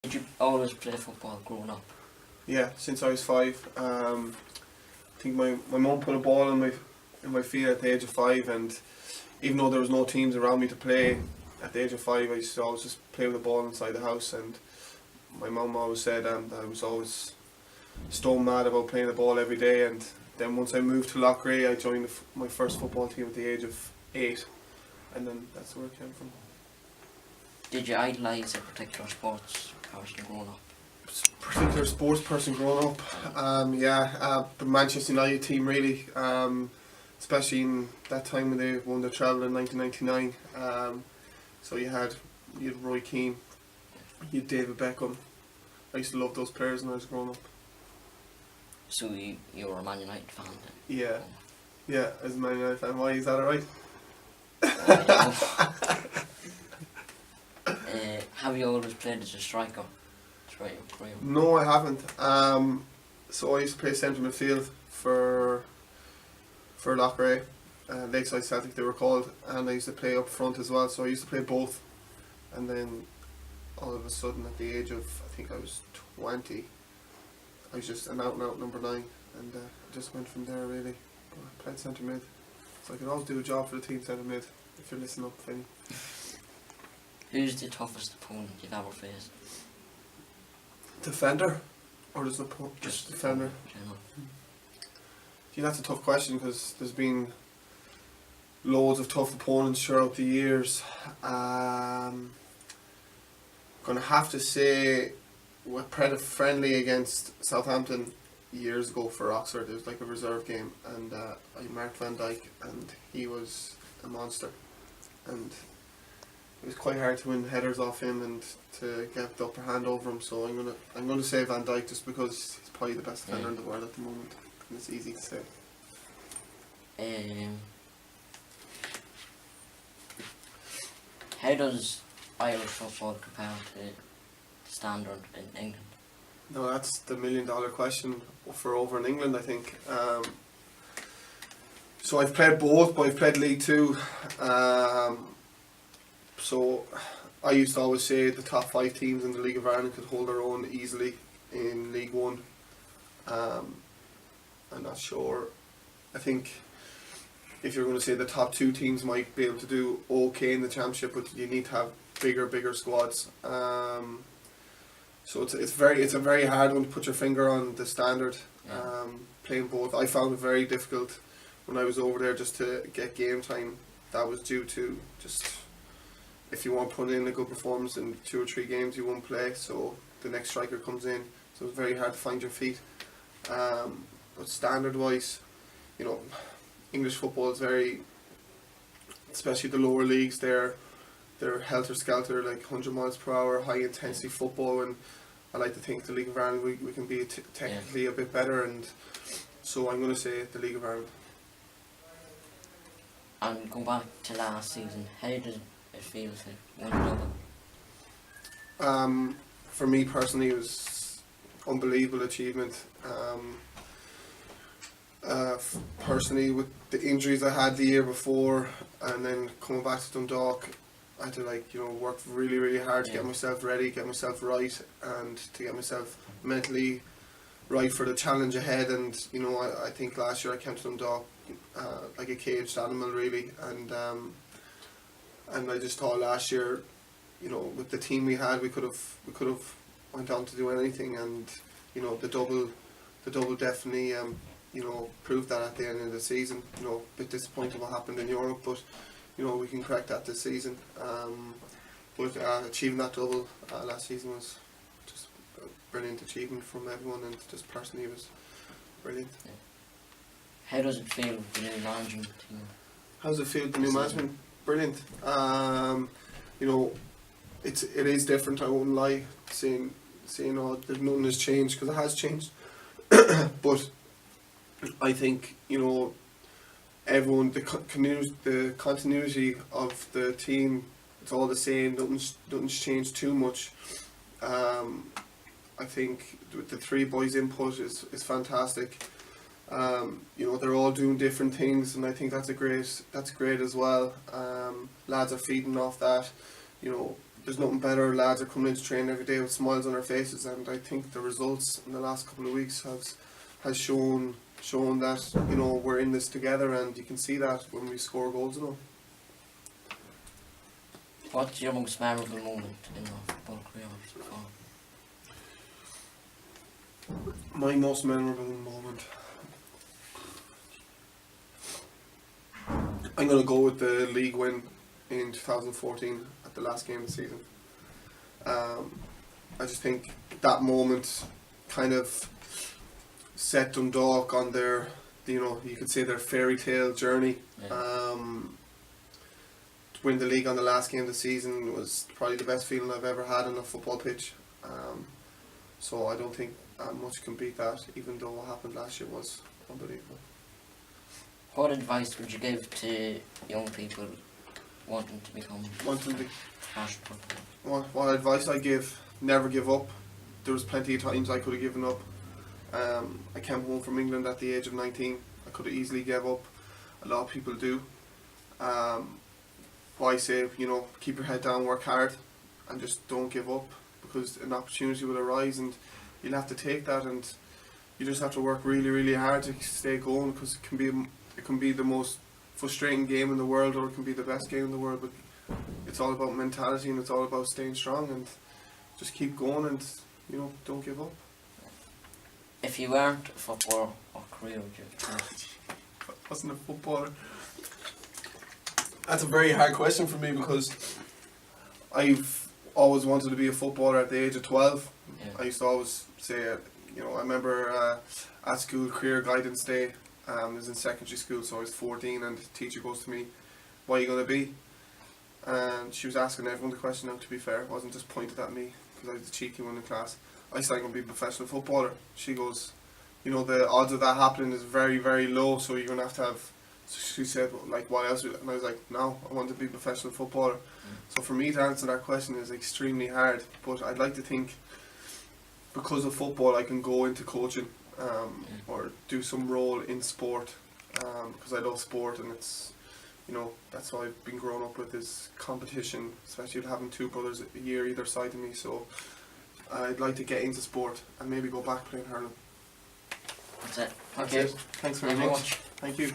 Did you always play football growing up? Yeah, since I was 5. I think my mum put a ball in my feet at the age of 5, and even though there was no teams around me to play at the age of 5, I used to always just play with the ball inside the house. And my mum always said that I was always stone mad about playing the ball every day. And then once I moved to Loughrea, I joined my first football team at the age of 8, and then that's where it came from. Did you idolise a particular sports person growing up? Particular sports person growing up? The Manchester United team really, especially in that time when they won the treble in 1999. So you had Roy Keane, you had David Beckham. I used to love those players when I was growing up. So you were a Man United fan then? Yeah, as a Man United fan. Why, is that alright? Have you always played as a striker throughout your career? No, I haven't. So I used to play centre midfield for Loughrea, Lakeside Celtic they were called, and I used to play up front as well. So I used to play both, and then all of a sudden at the age of, I think I was 20, I was just an out and out number 9, and I just went from there really. But I played centre mid, so I could always do a job for the team centre mid. If you're listening up, Finny. Who's the toughest opponent you've ever faced? Defender, or just defender? See, that's a tough question because there's been loads of tough opponents throughout the years. Gonna have to say we played a friendly against Southampton years ago for Oxford. It was like a reserve game, and I marked Van Dijk, and he was a monster, and it was quite hard to win headers off him and to get the upper hand over him. So I'm gonna say Van Dijk just because he's probably the best defender in the world at the moment, and it's easy to say. How does Irish football compare to standard in England? No, that's the $1 million question for over in England, I think. So I've played both, but I've played League Two. So I used to always say the top 5 teams in the League of Ireland could hold their own easily in League One. I'm not sure. I think if you're going to say the top 2 teams might be able to do okay in the championship, but you need to have bigger squads. So it's a very hard one to put your finger on the standard. Playing both, I found it very difficult when I was over there just to get game time. That was due to just, if you weren't putting in a good performance in 2 or 3 games, you won't play. So the next striker comes in. So it's very hard to find your feet. But standard wise, English football is very, especially the lower leagues, they're helter skelter, like 100 miles per hour, high intensity football, and I like to think the League of Ireland we can be technically a bit better, and so I'm going to say the League of Ireland. And going back to last season, how did it feel to win the double? For me personally, it was unbelievable achievement. Personally, with the injuries I had the year before, and then coming back to Dundalk, I had to work really hard to get myself ready, get myself right, and to get myself mentally right for the challenge ahead. And I think last year I came to Dundalk like a caged animal really, and I just thought last year, with the team we had, we could have went on to do anything, and the double definitely proved that at the end of the season. A bit disappointed what happened in Europe, but we can correct that this season. But achieving that double last season was just a brilliant achievement from everyone, and just personally it was brilliant. Yeah. How does it feel with the new management team? How does it feel with the new management? Brilliant. It is different, I won't lie, seeing that nothing has changed, because it has changed. But I think everyone, the continuity of the team, it's all the same. Nothing's changed too much. I think with the 3 boys' input is fantastic. They're all doing different things, and I think that's great as well. Lads are feeding off that. there's nothing better. Lads are coming into training every day with smiles on their faces, and I think the results in the last couple of weeks has shown that, you know, we're in this together, and you can see that when we score goals and all. What's your most memorable moment in your football career so far? My most memorable moment, I'm going to go with the league win in 2014 at the last game of the season. I just think that moment kind of set Dundalk on their, you know, you could say their fairy tale journey. Yeah. To win the league on the last game of the season was probably the best feeling I've ever had on a football pitch. So I don't think much can beat that, even though what happened last year was unbelievable. What advice would you give to young people wanting to become professional footballers? What advice I give? Never give up. There was plenty of times I could have given up. I came home from England at the age of 19. I could have easily gave up. A lot of people do. But I say, you know, keep your head down, work hard, and just don't give up, because an opportunity will arise and you'll have to take that, and you just have to work really, really hard to stay going, because it can be the most frustrating game in the world, or it can be the best game in the world. But it's all about mentality, and it's all about staying strong, and just keep going, and, you know, don't give up. If you weren't a footballer, what career would you choose? I wasn't a footballer. That's a very hard question for me, because I've always wanted to be a footballer at the age of 12. Yeah. I used to always say, you know, I remember at school, career guidance day, I was in secondary school, so I was 14, and the teacher goes to me, what are you going to be? And she was asking everyone the question. Now, to be fair, it wasn't just pointed at me, because I was the cheeky one in class. I said I'm going to be a professional footballer. She goes, you know, the odds of that happening is very, very low, so you're going to have, so she said, like, what else? And I was like, no, I want to be a professional footballer. So for me to answer that question is extremely hard, but I'd like to think, because of football, I can go into coaching, or do some role in sport, because I love sport, and it's, you know, that's what I've been growing up with, is competition, especially having two brothers a year either side of me. So I'd like to get into sport and maybe go back playing hurling. That's it. That's it. Thanks very much. Thank you.